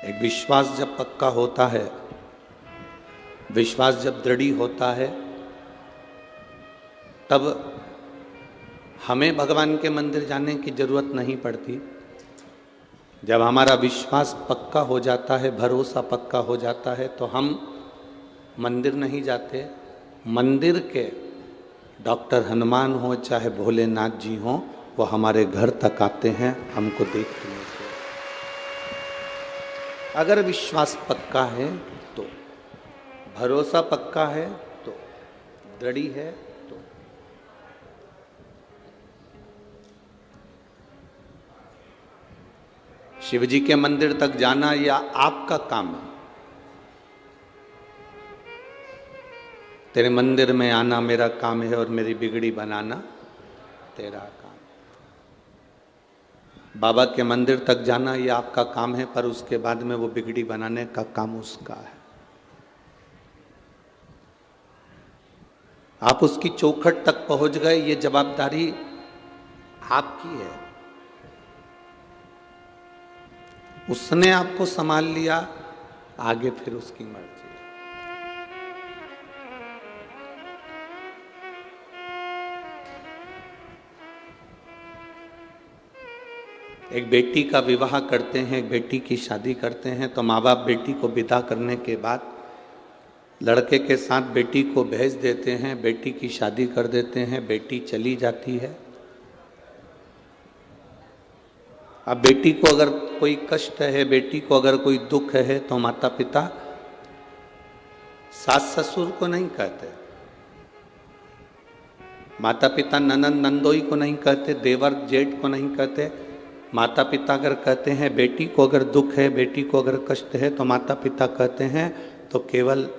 एक विश्वास जब पक्का होता है, विश्वास जब दृढ़ होता है, तब हमें भगवान के मंदिर जाने की जरूरत नहीं पड़ती। जब हमारा विश्वास पक्का हो जाता है, भरोसा पक्का हो जाता है, तो हम मंदिर नहीं जाते। मंदिर के डॉक्टर हनुमान हो चाहे भोलेनाथ जी हो, वो हमारे घर तक आते हैं हमको देखने के। अगर विश्वास पक्का है तो, भरोसा पक्का है तो, दृढ़ है तो। शिव जी के मंदिर तक जाना या आपका काम है। तेरे मंदिर में आना मेरा काम है और मेरी बिगड़ी बनाना तेरा काम। बाबा के मंदिर तक जाना ये आपका काम है, पर उसके बाद में वो बिगड़ी बनाने का काम उसका है। आप उसकी चौखट तक पहुंच गए, ये जवाबदारी आपकी है। उसने आपको संभाल लिया, आगे फिर उसकी मर्जी। एक बेटी का विवाह करते हैं, एक बेटी की शादी करते हैं, तो माँ बाप बेटी को विदा करने के बाद लड़के के साथ बेटी को भेज देते हैं, बेटी की शादी कर देते हैं, बेटी चली जाती है। अब बेटी को अगर कोई कष्ट है, बेटी को अगर कोई दुख है, तो माता पिता सास ससुर को नहीं कहते, माता पिता ननंद नंदोई को नहीं कहते, देवर जेठ को नहीं कहते। माता पिता अगर कहते हैं बेटी को अगर दुख है, बेटी को अगर कष्ट है, तो माता पिता कहते हैं तो केवल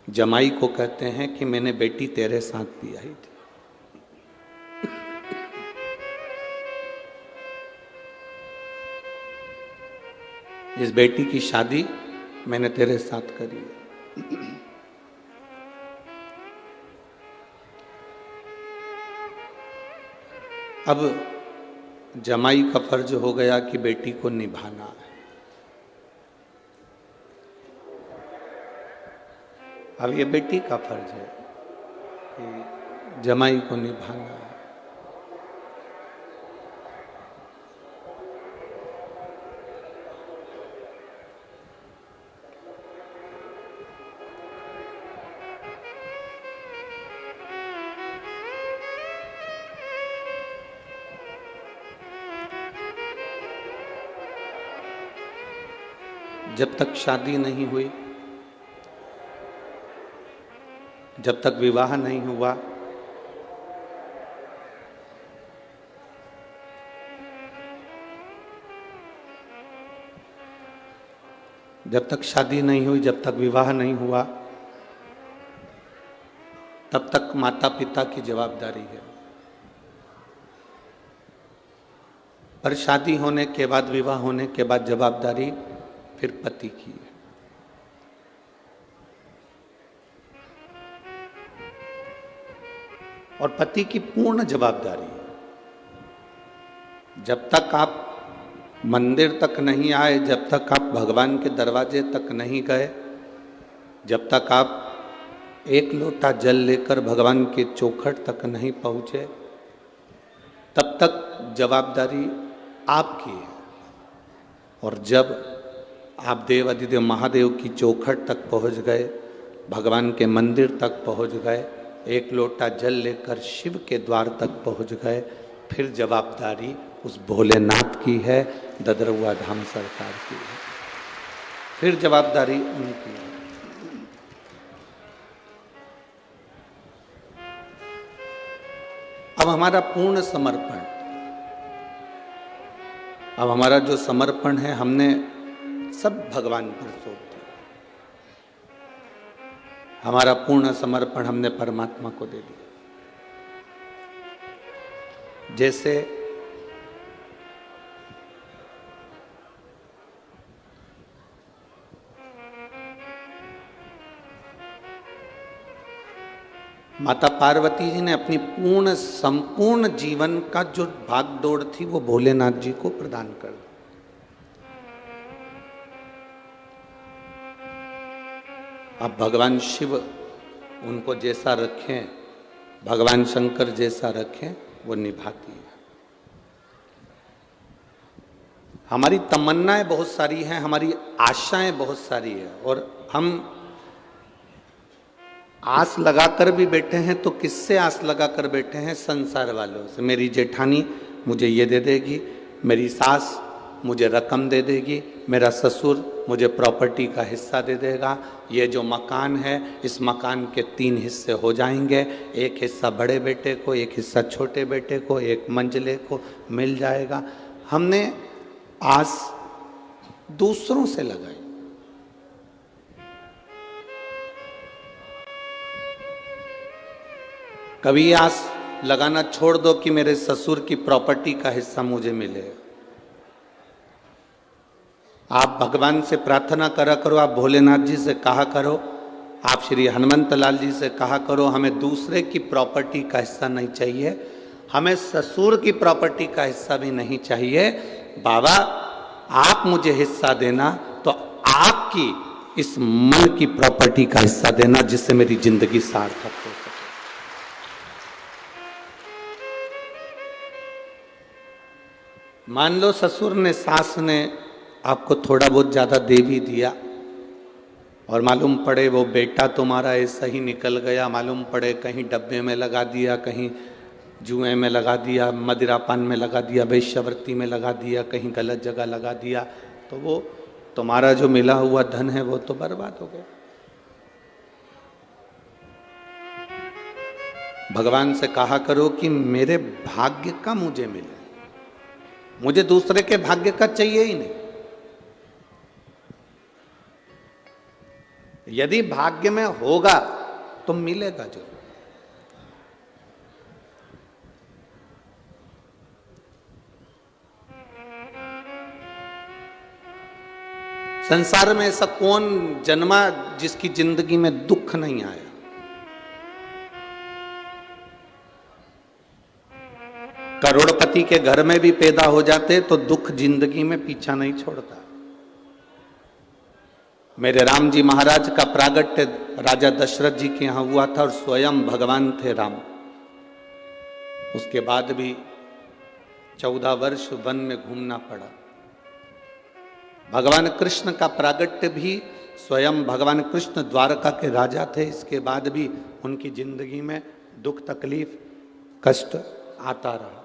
जमाई को कहते हैं कि मैंने बेटी तेरे साथ भी आई थी। इस बेटी की शादी मैंने तेरे साथ करी है। अब जमाई का फर्ज हो गया कि बेटी को निभाना है। अब ये बेटी का फर्ज है कि जमाई को निभाना है। जब तक शादी नहीं हुई, जब तक विवाह नहीं हुआ, जब तक शादी नहीं हुई, जब तक विवाह नहीं हुआ, तब तक माता पिता की जवाबदारी है। पर शादी होने के बाद, विवाह होने के बाद जवाबदारी फिर पति की है। और पति की पूर्ण जवाबदारी है। जब तक आप मंदिर तक नहीं आए, जब तक आप भगवान के दरवाजे तक नहीं गए, जब तक आप एक लोटा जल लेकर भगवान के चौखट तक नहीं पहुंचे, तब तक जवाबदारी आपकी है। और जब आप देव अधिदेव महादेव की चौखट तक पहुंच गए, भगवान के मंदिर तक पहुंच गए, एक लोटा जल लेकर शिव के द्वार तक पहुंच गए, फिर जवाबदारी उस भोलेनाथ की है, ददरुआ धाम सरकार की है। फिर जवाबदारी उनकी है। अब हमारा पूर्ण समर्पण, अब हमारा जो समर्पण है, हमने सब भगवान पर सौंप दिया। हमारा पूर्ण समर्पण हमने परमात्मा को दे दिया। जैसे माता पार्वती जी ने अपनी पूर्ण संपूर्ण जीवन का जो भाग दौड़ थी, वो भोलेनाथ जी को प्रदान कर दी। अब भगवान शिव उनको जैसा रखें, भगवान शंकर जैसा रखें, वो निभाती है। हमारी तमन्नाएं बहुत सारी हैं, हमारी आशाएं बहुत सारी है, और हम आस लगाकर भी बैठे हैं तो किससे आस लगाकर बैठे हैं? संसार वालों से। मेरी जेठानी मुझे ये दे देगी, मेरी सास मुझे रकम दे देगी, मेरा ससुर मुझे प्रॉपर्टी का हिस्सा दे देगा, ये जो मकान है इस मकान के 3 हिस्से हो जाएंगे, एक हिस्सा बड़े बेटे को, एक हिस्सा छोटे बेटे को, एक मंझले को मिल जाएगा। हमने आस दूसरों से लगाई। कभी आस लगाना छोड़ दो कि मेरे ससुर की प्रॉपर्टी का हिस्सा मुझे मिले। आप भगवान से प्रार्थना करा करो, आप भोलेनाथ जी से कहा करो, आप श्री हनुमंत लाल जी से कहा करो, हमें दूसरे की प्रॉपर्टी का हिस्सा नहीं चाहिए, हमें ससुर की प्रॉपर्टी का हिस्सा भी नहीं चाहिए। बाबा आप मुझे हिस्सा देना तो आपकी इस मन की प्रॉपर्टी का हिस्सा देना, जिससे मेरी जिंदगी सार्थक हो सके। मान लो ससुर ने, सास ने आपको थोड़ा बहुत ज्यादा दे भी दिया, और मालूम पड़े वो बेटा तुम्हारा ऐसा ही निकल गया, मालूम पड़े कहीं डब्बे में लगा दिया, कहीं जुए में लगा दिया, मदिरापान में लगा दिया, वेश्यावृत्ति में लगा दिया, कहीं गलत जगह लगा दिया, तो वो तुम्हारा जो मिला हुआ धन है वो तो बर्बाद हो गया। भगवान से कहा करो कि मेरे भाग्य का मुझे मिले, मुझे दूसरे के भाग्य का चाहिए ही नहीं। यदि भाग्य में होगा तो मिलेगा जो। संसार में ऐसा कौन जन्मा जिसकी जिंदगी में दुख नहीं आया? करोड़पति के घर में भी पैदा हो जाते तो दुख जिंदगी में पीछा नहीं छोड़ता। मेरे राम जी महाराज का प्रागट्य राजा दशरथ जी के यहां हुआ था, और स्वयं भगवान थे राम। उसके बाद भी 14 वर्ष वन में घूमना पड़ा। भगवान कृष्ण का प्रागट्य भी, स्वयं भगवान कृष्ण द्वारका के राजा थे, इसके बाद भी उनकी जिंदगी में दुख तकलीफ कष्ट आता रहा।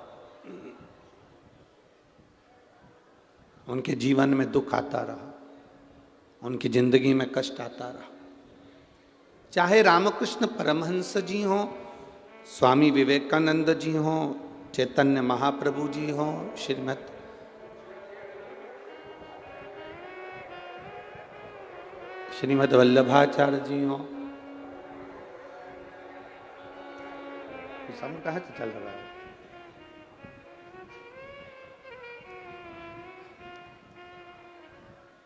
उनके जीवन में दुख आता रहा, उनकी जिंदगी में कष्ट आता रहा। चाहे रामकृष्ण परमहंस जी हों, स्वामी विवेकानंद जी हों, चैतन्य महाप्रभु जी हों, श्रीमद् वल्लभाचार्य जी हों, समय कहाँ से चल रहा है?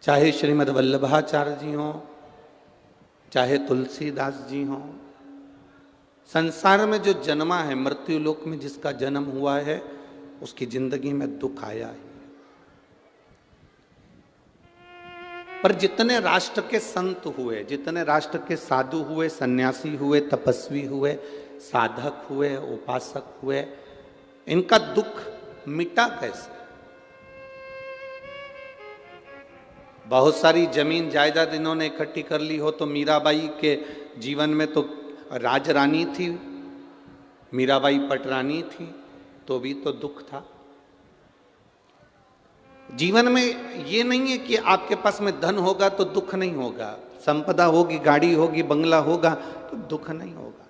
चाहे श्रीमद् वल्लभाचार्य जी हों, चाहे तुलसीदास जी हों, संसार में जो जन्मा है, मृत्यु लोक में जिसका जन्म हुआ है, उसकी जिंदगी में दुख आया है। पर जितने राष्ट्र के संत हुए, जितने राष्ट्र के साधु हुए, सन्यासी हुए, तपस्वी हुए, साधक हुए, उपासक हुए, इनका दुख मिटा कैसे? बहुत सारी जमीन जायदाद इन्होंने इकट्ठी कर ली हो, तो मीराबाई के जीवन में तो राजरानी थी, मीराबाई पटरानी थी, तो भी तो दुख था। जीवन में ये नहीं है कि आपके पास में धन होगा तो दुख नहीं होगा, संपदा होगी, गाड़ी होगी, बंगला होगा तो दुख नहीं होगा।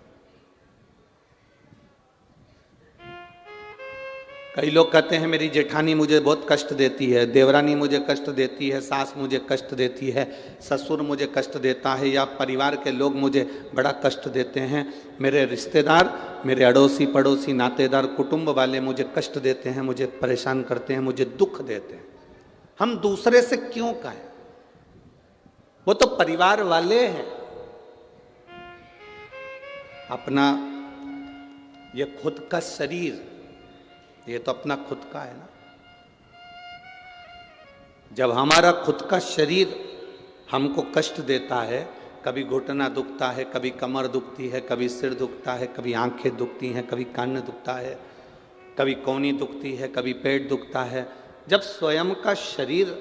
कई लोग कहते हैं मेरी जेठानी मुझे बहुत कष्ट देती है, देवरानी मुझे कष्ट देती है, सास मुझे कष्ट देती है, ससुर मुझे कष्ट देता है, या परिवार के लोग मुझे बड़ा कष्ट देते हैं, मेरे रिश्तेदार, मेरे अड़ोसी पड़ोसी नातेदार कुटुंब वाले मुझे कष्ट देते हैं, मुझे परेशान करते हैं, मुझे दुख देते हैं। हम दूसरे से क्यों कहें? वो तो परिवार वाले हैं। अपना ये खुद का शरीर, ये तो अपना खुद का है ना। जब हमारा खुद का शरीर हमको कष्ट देता है, कभी घुटना दुखता है, कभी कमर दुखती है, कभी सिर दुखता है, कभी आंखें दुखती हैं, कभी कान दुखता है, कभी कोहनी दुखती है, कभी पेट दुखता है। जब स्वयं का शरीर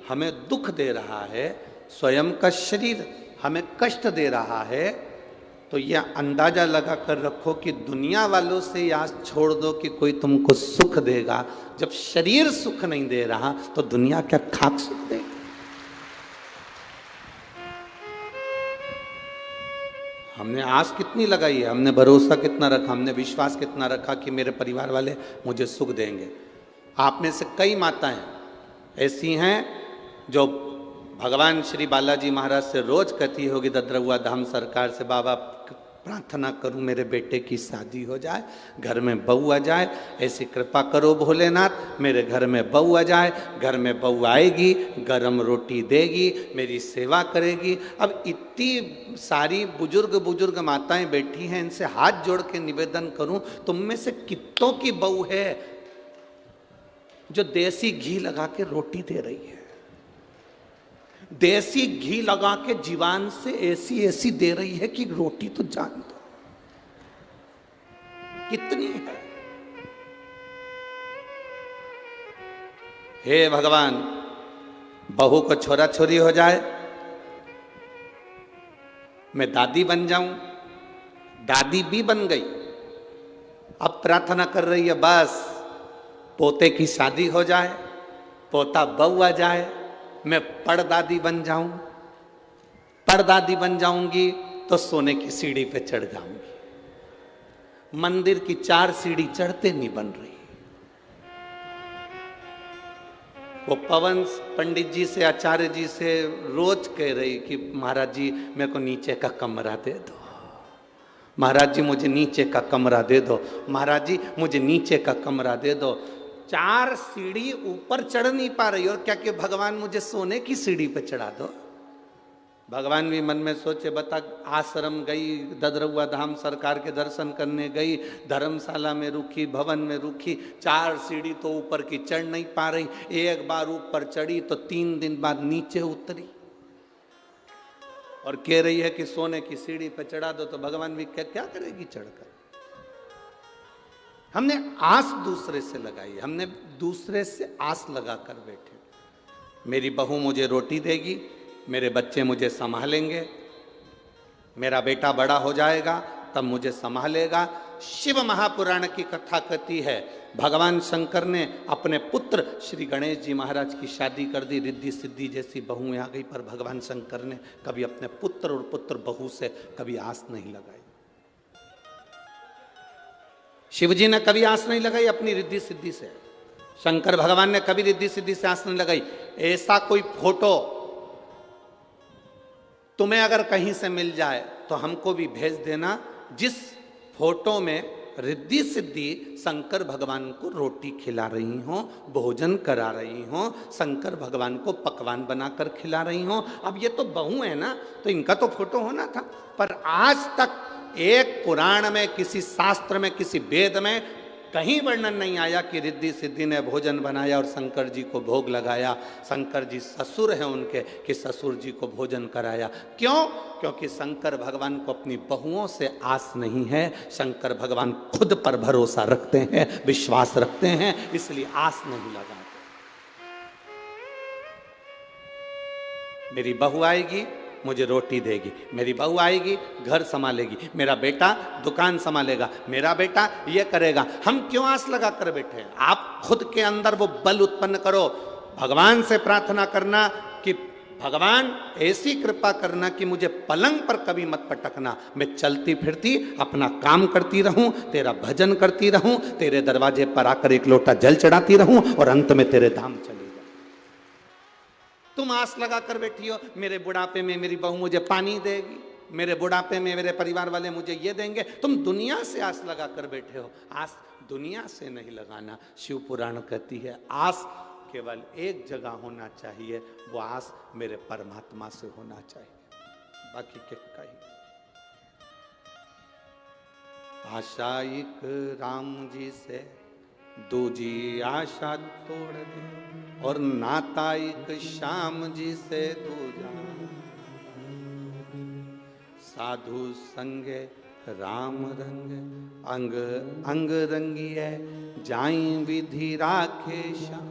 हमें दुख दे रहा है, स्वयं का शरीर हमें कष्ट दे रहा है, तो यह अंदाजा लगा कर रखो कि दुनिया वालों से यह आस छोड़ दो कि कोई तुमको सुख देगा। जब शरीर सुख नहीं दे रहा तो दुनिया क्या खाक सुख देगी? हमने आस कितनी लगाई है, हमने भरोसा कितना रखा, हमने विश्वास कितना रखा कि मेरे परिवार वाले मुझे सुख देंगे। आप में से कई माताएं ऐसी हैं जो भगवान श्री बालाजी महाराज से रोज कहती होगी ददरहुआ धाम सरकार से, बाबा प्रार्थना करूं मेरे बेटे की शादी हो जाए, घर में बहू आ जाए, ऐसी कृपा करो भोलेनाथ, मेरे घर में बहू आ जाए, घर में बहू आएगी, गरम रोटी देगी, मेरी सेवा करेगी। अब इतनी सारी बुजुर्ग माताएं बैठी हैं, इनसे हाथ जोड़ के निवेदन करूं, तुम में से कितनों की बहू है जो देसी घी लगा के रोटी दे रही है, देसी घी लगा के जीवान से ऐसी दे रही है कि रोटी तो जान दो कितनी है। हे भगवान, बहू को छोरा छोरी हो जाए, मैं दादी बन जाऊं, दादी भी बन गई, अब प्रार्थना कर रही है बस पोते की शादी हो जाए, पोता बहू आ जाए, मैं पड़दादी बन जाऊं, पड़दादी बन जाऊंगी तो सोने की सीढ़ी पे चढ़ जाऊंगी। मंदिर की 4 सीढ़ी चढ़ते नहीं बन रही। वो पवन पंडित जी से, आचार्य जी से रोज कह रही कि महाराज जी मेरे को नीचे का कमरा दे दो, महाराज जी मुझे नीचे का कमरा दे दो, महाराज जी मुझे नीचे का कमरा दे दो। 4 सीढ़ी ऊपर चढ़ नहीं पा रही और क्या कि भगवान मुझे सोने की सीढ़ी पे चढ़ा दो। भगवान भी मन में सोचे, बता आश्रम गई, ददरहुआ धाम सरकार के दर्शन करने गई, धर्मशाला में रुकी, भवन में रुकी, 4 सीढ़ी तो ऊपर की चढ़ नहीं पा रही, एक बार ऊपर चढ़ी तो 3 दिन बाद नीचे उतरी और कह रही है कि सोने की सीढ़ी पे चढ़ा दो। तो भगवान भी क्या करेगी चढ़कर? हमने आस दूसरे से लगाई, हमने दूसरे से आस लगाकर बैठे। मेरी बहू मुझे रोटी देगी, मेरे बच्चे मुझे संभालेंगे, मेरा बेटा बड़ा हो जाएगा तब मुझे संभालेगा। शिव महापुराण की कथा कहती है भगवान शंकर ने अपने पुत्र श्री गणेश जी महाराज की शादी कर दी, रिद्धि सिद्धि जैसी बहुएं आ गई, पर भगवान शंकर ने कभी अपने पुत्र और पुत्र बहू से कभी आस नहीं लगाई। शिवजी ने कभी आस नहीं लगाई अपनी रिद्धि सिद्धि से, शंकर भगवान ने कभी रिद्धि सिद्धि से आस नहीं लगाई। ऐसा कोई फोटो तुम्हें अगर कहीं से मिल जाए तो हमको भी भेज देना, जिस फोटो में रिद्धि सिद्धि शंकर भगवान को रोटी खिला रही हो, भोजन करा रही हो, शंकर भगवान को पकवान बनाकर खिला रही हो। अब ये तो बहू है ना, तो इनका तो फोटो होना था, पर आज तक एक पुराण में, किसी शास्त्र में, किसी वेद में कहीं वर्णन नहीं आया कि रिद्धि सिद्धि ने भोजन बनाया और शंकर जी को भोग लगाया, शंकर जी ससुर हैं उनके, कि ससुर जी को भोजन कराया। क्यों? क्योंकि शंकर भगवान को अपनी बहुओं से आस नहीं है, शंकर भगवान खुद पर भरोसा रखते हैं, विश्वास रखते हैं, इसलिए आस नहीं लगाते। मेरी बहू आएगी मुझे रोटी देगी, मेरी बहू आएगी घर संभालेगी, मेरा बेटा दुकान संभालेगा, मेरा बेटा ये करेगा। हम क्यों आस लगा कर बैठे हैं? आप खुद के अंदर वो बल उत्पन्न करो, भगवान से प्रार्थना करना कि भगवान ऐसी कृपा करना कि मुझे पलंग पर कभी मत पटकना, मैं चलती फिरती अपना काम करती रहूं, तेरा भजन करती रहूं, तेरे दरवाजे पर आकर एक लोटा जल चढ़ाती रहूं और अंत में तेरे धाम चली जाऊं। तुम आस लगा कर बैठी हो मेरे बुढ़ापे में मेरी बहू मुझे पानी देगी, मेरे बुढ़ापे में मेरे परिवार वाले मुझे ये देंगे। तुम दुनिया से आस लगा कर बैठे हो। आस दुनिया से नहीं लगाना। शिव पुराण कहती है आस केवल एक जगह होना चाहिए, वो आस मेरे परमात्मा से होना चाहिए, बाकी के कहीं। आशा एक राम जी से दूजी आशा तोड़ दे और नाता एक श्याम जी से दूजा। साधु संगे राम रंग, अंग अंग रंगिए जाई विधि राखे श्याम।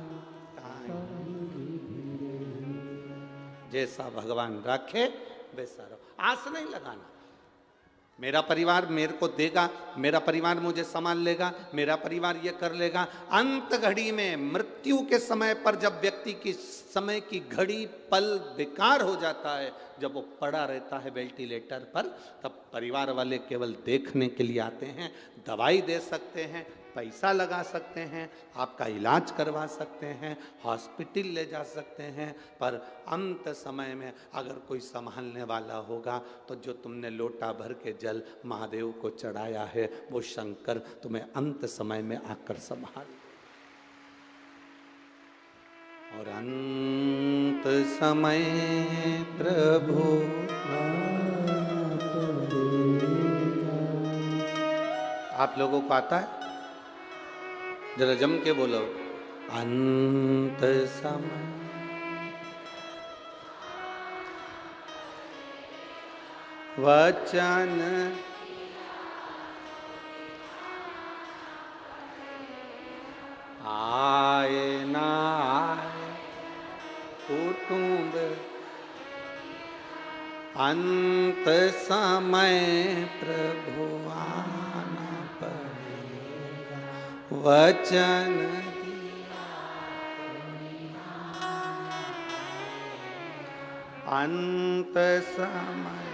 जैसा भगवान राखे वैसा रहो, आस नहीं लगाना मेरा परिवार मेरे को देगा, मेरा परिवार मुझे संभाल लेगा, मेरा परिवार ये कर लेगा। अंत घड़ी में, मृत्यु के समय पर, जब व्यक्ति की समय की घड़ी पल बेकार हो जाता है, जब वो पड़ा रहता है वेंटिलेटर पर, तब परिवार वाले केवल देखने के लिए आते हैं, दवाई दे सकते हैं, पैसा लगा सकते हैं, आपका इलाज करवा सकते हैं, हॉस्पिटल ले जा सकते हैं, पर अंत समय में अगर कोई संभालने वाला होगा तो जो तुमने लोटा भर के जल महादेव को चढ़ाया है वो शंकर तुम्हें अंत समय में आकर संभाल। और अंत समय प्रभु आप लोगों को आता है? जरा जम के बोलो, अंत समय वचन आए ना आए कुटुंब, अंत समय प्रभु आना पड़ेगा, वचन दिया अंत समय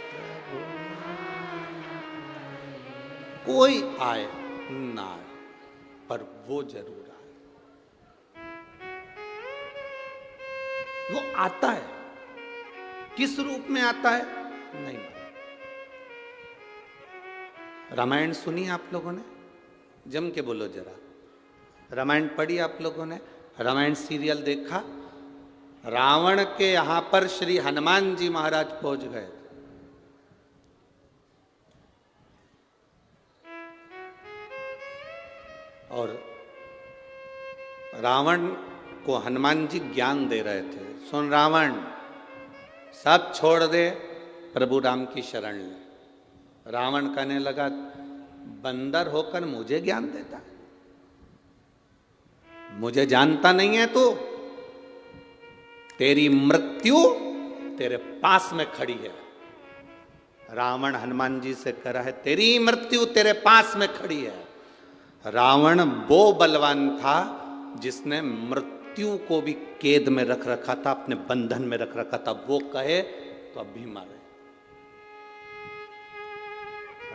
प्रभु। कोई आए ना आए पर वो जरूर आए, वो आता है। किस रूप में आता है नहीं मालूम। रामायण सुनी आप लोगों ने? जम के बोलो जरा। रामायण पढ़ी आप लोगों ने? रामायण सीरियल देखा? रावण के यहां पर श्री हनुमान जी महाराज पहुंच गए। और रावण को हनुमान जी ज्ञान दे रहे थे, सुन रावण, सब छोड़ दे, प्रभु राम की शरण ले। रावण कहने लगा, बंदर होकर मुझे ज्ञान देता, मुझे जानता नहीं है तू? तेरी मृत्यु तेरे पास में खड़ी है। रावण हनुमान जी से कह रहा है, तेरी मृत्यु तेरे पास में खड़ी है। रावण वो बलवान था जिसने मृत्यु को भी कैद में रख रखा था, अपने बंधन में रख रखा था। वो कहे तो अभी मारे।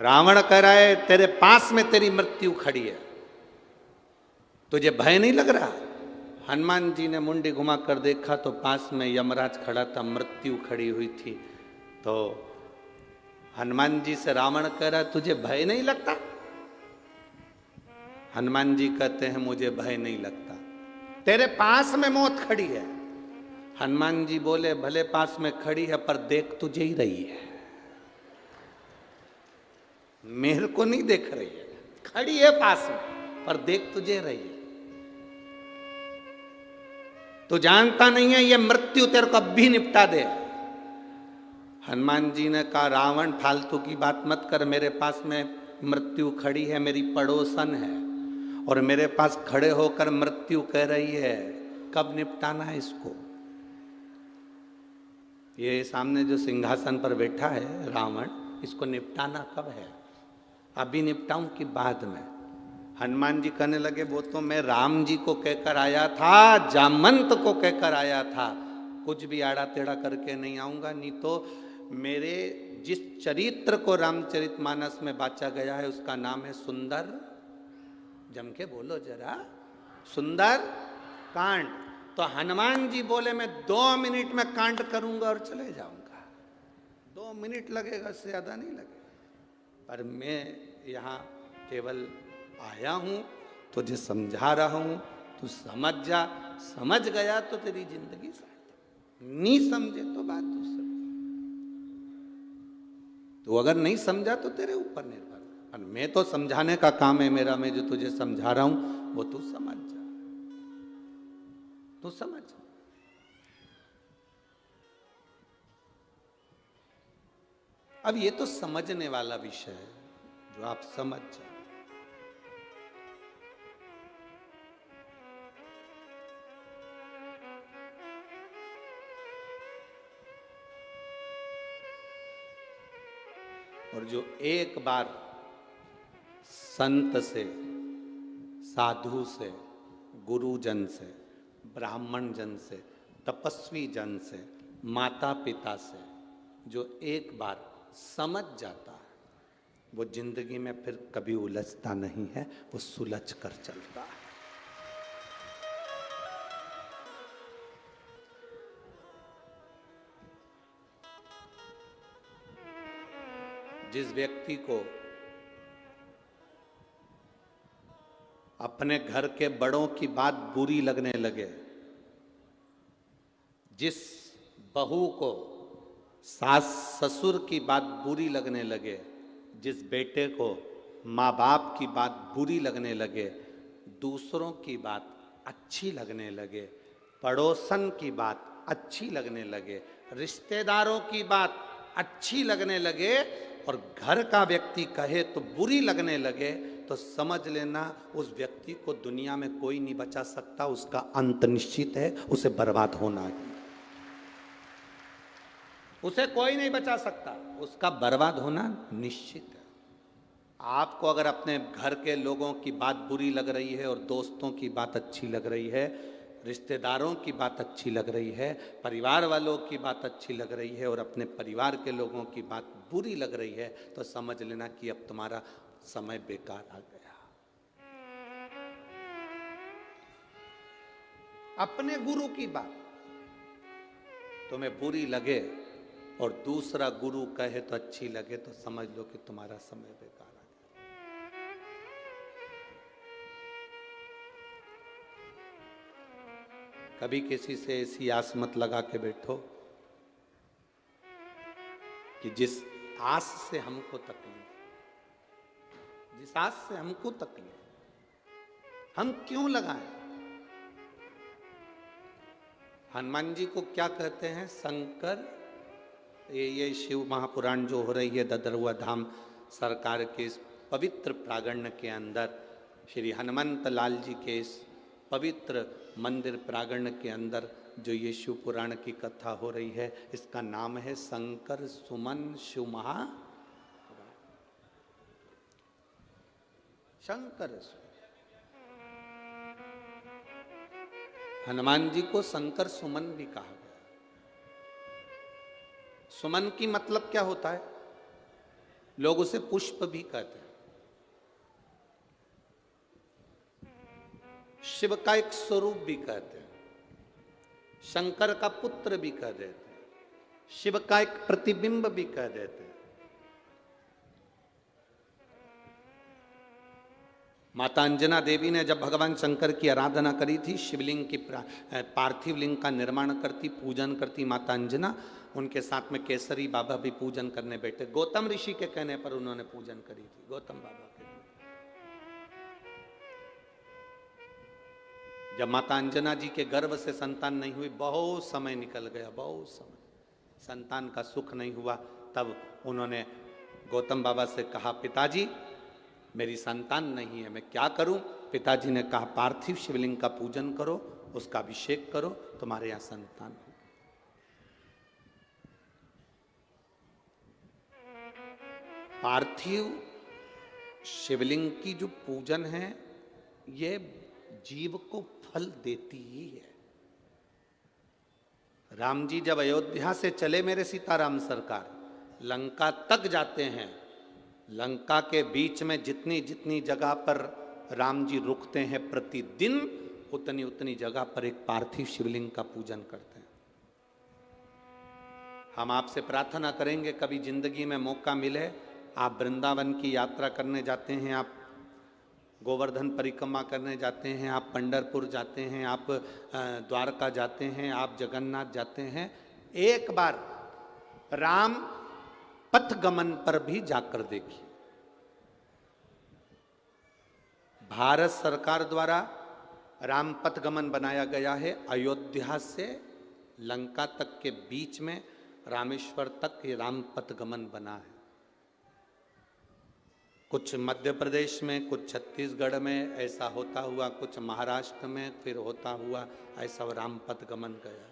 रावण कह रहा है, तेरे पास में तेरी मृत्यु खड़ी है, तुझे भय नहीं लग रहा? हनुमान जी ने मुंडी घुमा कर देखा तो पास में यमराज खड़ा था, मृत्यु खड़ी हुई थी। तो हनुमान जी से रावण कह रहा, तुझे भय नहीं लगता? हनुमान जी कहते हैं, मुझे भय नहीं लगता, तेरे पास में मौत खड़ी है। हनुमान जी बोले, भले पास में खड़ी है पर देख तुझे ही रही है, मेरे को नहीं देख रही है। खड़ी है पास में पर देख तुझे रही है। तू जानता नहीं है ये मृत्यु तेरे को अभी निपटा दे। हनुमान जी ने कहा, रावण फालतू की बात मत कर, मेरे पास में मृत्यु खड़ी है, मेरी पड़ोसन है, और मेरे पास खड़े होकर मृत्यु कह रही है, कब निपटाना है इसको? ये सामने जो सिंहासन पर बैठा है रावण, इसको निपटाना कब है? अभी निपटाऊं कि बाद में? हनुमान जी कहने लगे, वो तो मैं राम जी को कहकर आया था, जामंत को कहकर आया था, कुछ भी आड़ा टेढ़ा करके नहीं आऊंगा। नहीं तो मेरे जिस चरित्र को रामचरितमानस में बांचा गया है उसका नाम है सुंदर, जम के बोलो जरा, सुंदर कांड। तो हनुमान जी बोले, मैं 2 मिनट में कांड करूंगा और चले जाऊंगा। 2 मिनट लगेगा, उससे ज्यादा नहीं लगेगा। पर मैं यहाँ केवल आया हूं, तुझे समझा रहा हूं, तू समझ जा। समझ गया तो तेरी जिंदगी सार्थक, नहीं समझे तो बात दूसरी। तो अगर नहीं समझा तो तेरे ऊपर निर्भर, और मैं तो समझाने का काम है मेरा। मैं जो तुझे समझा रहा हूं वो तू समझ जा, तू समझ। अब ये तो समझने वाला विषय है जो आप समझ जाए। और जो एक बार संत से, साधु से, गुरुजन से, ब्राह्मण जन से, तपस्वी जन से, माता पिता से जो एक बार समझ जाता है, वो जिंदगी में फिर कभी उलझता नहीं है, वो सुलझ कर चलता है। जिस व्यक्ति को अपने घर के बड़ों की बात बुरी लगने लगे, जिस बहू को सास ससुर की बात बुरी लगने लगे, जिस बेटे को माँ बाप की बात बुरी लगने लगे, दूसरों की बात अच्छी लगने लगे, पड़ोसन की बात अच्छी लगने लगे, रिश्तेदारों की बात अच्छी लगने लगे और घर का व्यक्ति कहे तो बुरी लगने लगे, तो समझ लेना उस व्यक्ति को दुनिया में कोई नहीं बचा सकता, उसका अंत निश्चित है, उसे बर्बाद होना है। उसे कोई नहीं बचा सकता, उसका बर्बाद होना निश्चित है। आपको अगर अपने घर के लोगों की बात बुरी लग रही है और दोस्तों की बात अच्छी लग रही है, रिश्तेदारों की बात अच्छी लग रही है, परिवार वालों की बात अच्छी लग रही है और अपने परिवार के लोगों की बात बुरी लग रही है, तो समझ लेना कि अब तुम्हारा समय बेकार आ गया। अपने गुरु की बात तुम्हें बुरी लगे और दूसरा गुरु कहे तो अच्छी लगे, तो समझ लो कि तुम्हारा समय बेकार आ गया। कभी किसी से ऐसी आस मत लगा के बैठो कि जिस आस से हमको तकलीफ, जिस आस से हमको तकलीफ, हम क्यों लगाएं? हनुमान जी को क्या कहते हैं? शंकर। ये शिव महापुराण जो हो रही है ददरुआ धाम सरकार के इस पवित्र प्रांगण के अंदर, श्री हनुमंत लाल जी के इस पवित्र मंदिर प्रांगण के अंदर जो ये शिव पुराण की कथा हो रही है, इसका नाम है शंकर सुमन शिव महा। शंकर हनुमान जी को शंकर सुमन भी कहा गया। सुमन की मतलब क्या होता है? लोग उसे पुष्प भी कहते हैं। शिव का एक स्वरूप भी कहते हैं, शंकर का पुत्र भी कह देते हैं, शिव का एक प्रतिबिंब भी कह देते हैं। माता अंजना देवी ने जब भगवान शंकर की आराधना करी थी, शिवलिंग की पार्थिव लिंग का निर्माण करती, पूजन करती माता अंजना, उनके साथ में केसरी बाबा भी पूजन करने बैठे। गौतम ऋषि के कहने पर उन्होंने पूजन करी थी, गौतम बाबा के। जब माता अंजना जी के गर्भ से संतान नहीं हुई, बहुत समय निकल गया, बहुत समय, संतान का सुख नहीं हुआ, तब उन्होंने गौतम बाबा से कहा, पिताजी मेरी संतान नहीं है, मैं क्या करूं? पिताजी ने कहा, पार्थिव शिवलिंग का पूजन करो, उसका अभिषेक करो, तुम्हारे यहां संतान हो। पार्थिव शिवलिंग की जो पूजन है, ये जीव को फल देती ही है। राम जी जब अयोध्या से चले मेरे सीताराम सरकार, लंका तक जाते हैं, लंका के बीच में जितनी जितनी जगह पर राम जी रुकते हैं प्रतिदिन, उतनी उतनी जगह पर एक पार्थिव शिवलिंग का पूजन करते हैं। हम आपसे प्रार्थना करेंगे कभी जिंदगी में मौका मिले, आप वृंदावन की यात्रा करने जाते हैं, आप गोवर्धन परिक्रमा करने जाते हैं, आप पंढरपुर जाते हैं, आप द्वारका जाते हैं, आप जगन्नाथ जाते हैं, एक बार राम पथगमन पर भी जाकर देखिए। भारत सरकार द्वारा राम पथगमन बनाया गया है। अयोध्या से लंका तक के बीच में रामेश्वर तक ये राम पथगमन बना है। कुछ मध्य प्रदेश में, कुछ छत्तीसगढ़ में ऐसा होता हुआ, कुछ महाराष्ट्र में, फिर होता हुआ ऐसा रामपथ गमन गया।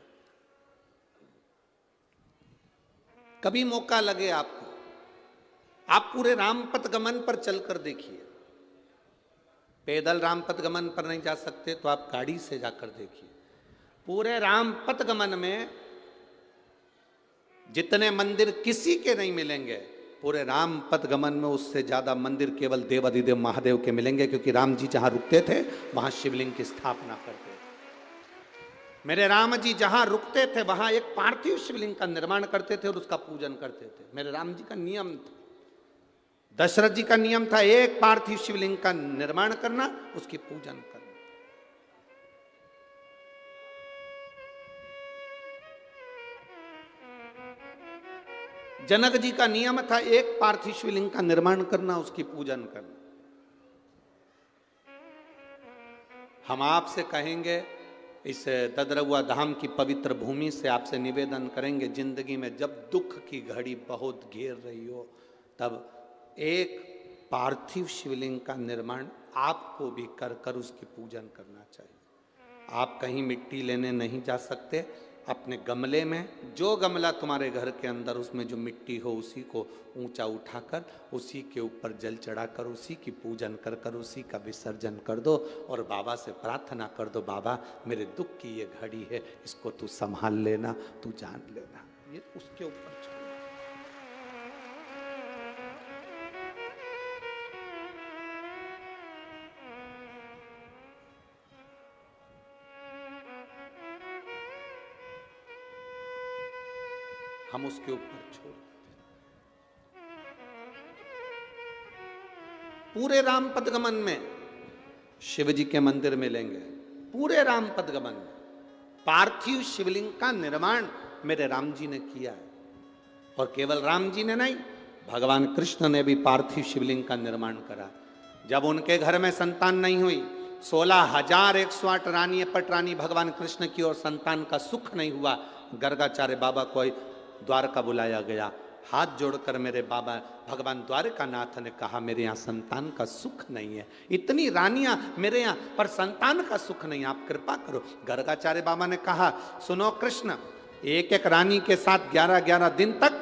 कभी मौका लगे आपको, आप पूरे रामपथ गमन पर चलकर देखिए। पैदल रामपथ गमन पर नहीं जा सकते तो आप गाड़ी से जाकर देखिए। पूरे रामपथ गमन में जितने मंदिर किसी के नहीं मिलेंगे, पूरे रामपथ गमन में उससे ज्यादा मंदिर केवल देवाधिदेव महादेव के मिलेंगे, क्योंकि राम जी जहां रुकते थे वहां शिवलिंग की स्थापना करते थे। मेरे राम जी जहां रुकते थे वहां एक पार्थिव शिवलिंग का निर्माण करते थे और उसका पूजन करते थे। मेरे राम जी का नियम था, दशरथ जी का नियम था, एक पार्थिव शिवलिंग का निर्माण करना, उसकी पूजन करना। जनक जी का नियम था, एक पार्थिव शिवलिंग का निर्माण करना, उसकी पूजन करना। हम आपसे कहेंगे, इस ददरउआ धाम की पवित्र भूमि से आपसे निवेदन करेंगे, जिंदगी में जब दुख की घड़ी बहुत घेर रही हो, तब एक पार्थिव शिवलिंग का निर्माण आपको भी कर कर उसकी पूजन करना चाहिए। आप कहीं मिट्टी लेने नहीं जा सकते, अपने गमले में, जो गमला तुम्हारे घर के अंदर उसमें जो मिट्टी हो उसी को ऊंचा उठाकर उसी के ऊपर जल चढ़ाकर उसी की पूजन कर कर उसी का विसर्जन कर दो और बाबा से प्रार्थना कर दो, बाबा मेरे दुख की ये घड़ी है, इसको तू संभाल लेना, तू जान लेना। ये उसके ऊपर छोड़। हम उसके ऊपर छोड़ देते। पूरे रामपथ गमन में शिव जी के मंदिर मिलेंगे, पूरे रामपथ गमन में पार्थिव शिवलिंग का निर्माण मेरे राम जी ने किया है। और केवल राम जी ने नहीं, भगवान कृष्ण ने भी पार्थिव शिवलिंग का निर्माण करा। जब उनके घर में संतान नहीं हुई, 16,108 रानी पटरानी भगवान कृष्ण की, और संतान का सुख नहीं हुआ, गर्गाचार्य बाबा को द्वारका बुलाया गया। हाथ जोड़कर मेरे बाबा भगवान द्वारकानाथ ने कहा, मेरे यहाँ संतान का सुख नहीं है, इतनी रानियां मेरे यहाँ पर संतान का सुख नहीं, आप कृपा करो। गर्गाचार्य बाबा ने कहा, सुनो कृष्ण, एक एक रानी के साथ 11-11 दिन तक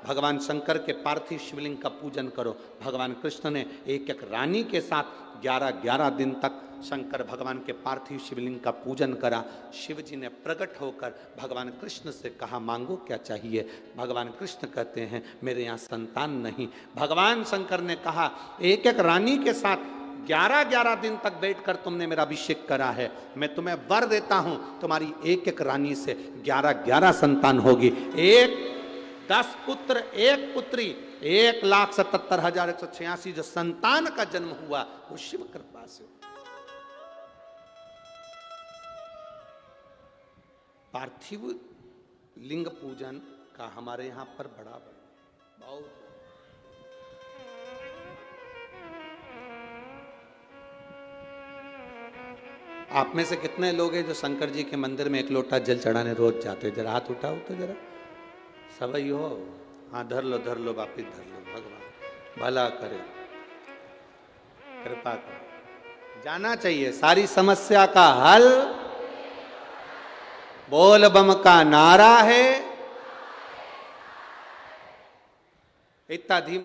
भगवान शंकर के पार्थिव शिवलिंग का पूजन करो। भगवान कृष्ण ने एक एक रानी के साथ 11-11 दिन तक शंकर भगवान के पार्थिव शिवलिंग का पूजन करा। शिव जी ने प्रकट होकर भगवान कृष्ण से कहा, मांगो क्या चाहिए। भगवान कृष्ण कहते हैं, मेरे यहाँ संतान नहीं। भगवान शंकर ने कहा, एक एक रानी के साथ 11-11 दिन तक बैठकर तुमने मेरा अभिषेक करा है, मैं तुम्हें वर देता हूं, तुम्हारी एक एक रानी से 11-11 संतान होगी। 10 पुत्र 1 पुत्री, 1,77,186 जो संतान का जन्म हुआ वो शिव कृपा से। पार्थिव लिंग पूजन का हमारे यहाँ पर बड़ा बहुत। आप में से कितने लोग हैं जो शंकर जी के मंदिर में 1 लोटा जल चढ़ाने रोज जाते? जरा हाथ उठाओ तो जरा, सब ही हो। हाँ, धर लो वापिस धर लो। भगवान भला करे, कृपा करे। जाना चाहिए, सारी समस्या का हल बोल बम का नारा है। इतना धीम